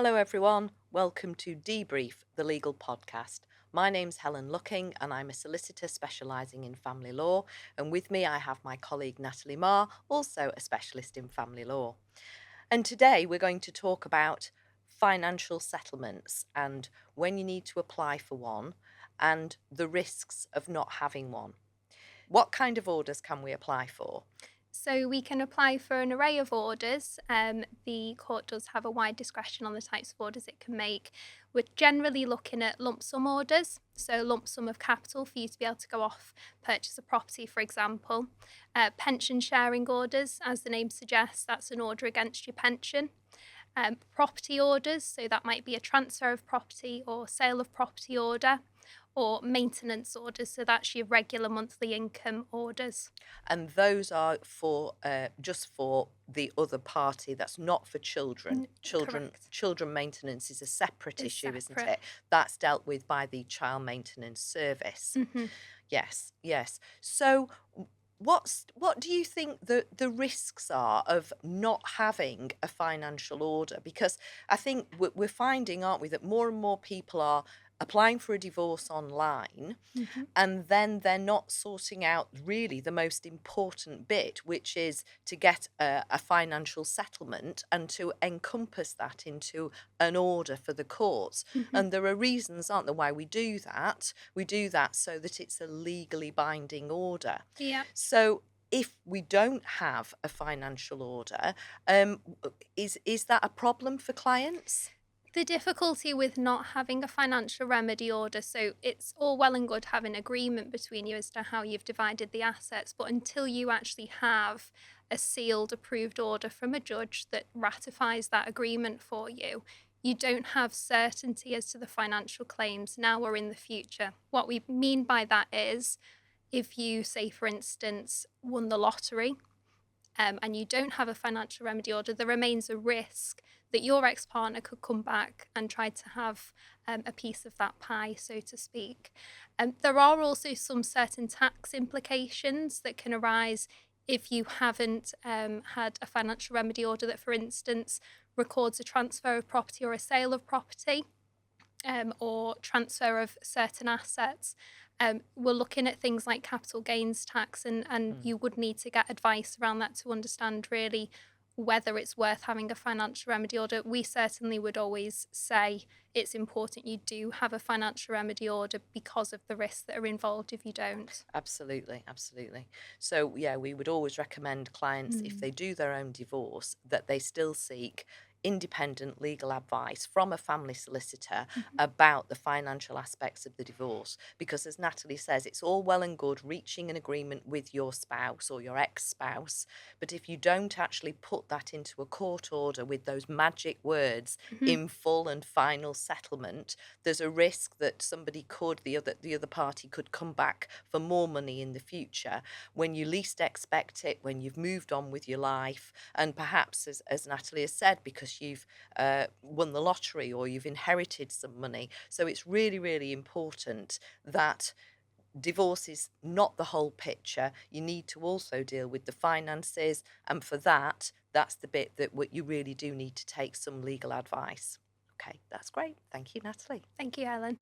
Hello everyone, welcome to Debrief, the legal podcast. My name's Helen Looking and I'm a solicitor specialising in family law, and with me I have my colleague Natalie Maher, also a specialist in family law. And today we're going to talk about financial settlements and when you need to apply for one and the risks of not having one. What kind of orders can we apply for? So we can apply for an array of orders. The court does have a wide discretion on the types of orders it can make. We're generally looking at lump sum orders, so lump sum of capital for you to be able to go off, purchase a property, for example. Pension sharing orders, as the name suggests, that's an order against your pension. Property orders, so that might be a transfer of property or sale of property order, or maintenance orders, so that's your regular monthly income orders. And those are for just for the other party. That's not for children. Correct. Children maintenance is a separate Is issue, isn't separate. it? That's dealt with by the Child Maintenance Service. hmm Yes, yes. So what do you think the risks are of not having a financial order? Because I think we're finding, aren't we, that more and more people are applying for a divorce online, hmm and then they're not sorting out really the most important bit, which is to get a financial settlement and to encompass that into an order for the courts. hmm And there are reasons, aren't there, why we do that? We do that so that it's a legally binding order. Yeah. So if we don't have a financial order, is that a problem for clients? The difficulty with not having a financial remedy order, so it's all well and good having agreement between you as to how you've divided the assets, but until you actually have a sealed approved order from a judge that ratifies that agreement for you, you don't have certainty as to the financial claims now or in the future. What we mean by that is if you, say, for instance, won the lottery and you don't have a financial remedy order, there remains a risk that your ex-partner could come back and try to have a piece of that pie, so to speak. There are also some certain tax implications that can arise if you haven't had a financial remedy order that, for instance, records a transfer of property or a sale of property. Or transfer of certain assets. We're looking at things like capital gains tax, and Mm. you would need to get advice around that to understand really whether it's worth having a financial remedy order. We certainly would always say it's important you do have a financial remedy order because of the risks that are involved if you don't. Absolutely, absolutely. So, yeah, we would always recommend clients, if Mm. they do their own divorce, that they still seek independent legal advice from a family solicitor Mhm. about the financial aspects of the divorce. Because, as Natalie says, it's all well and good reaching an agreement with your spouse or your ex-spouse, but if you don't actually put that into a court order with those magic words, Mhm. in full and final settlement, there's a risk that somebody could, the other party could come back for more money in the future when you least expect it, when you've moved on with your life, and perhaps, as Natalie has said, because you've won the lottery or you've inherited some money. So it's really, really important that divorce is not the whole picture. You need to also deal with the finances, and for that, that's the bit that what you really do need to take some legal advice. Okay, that's great. Thank you, Natalie. Thank you, Helen.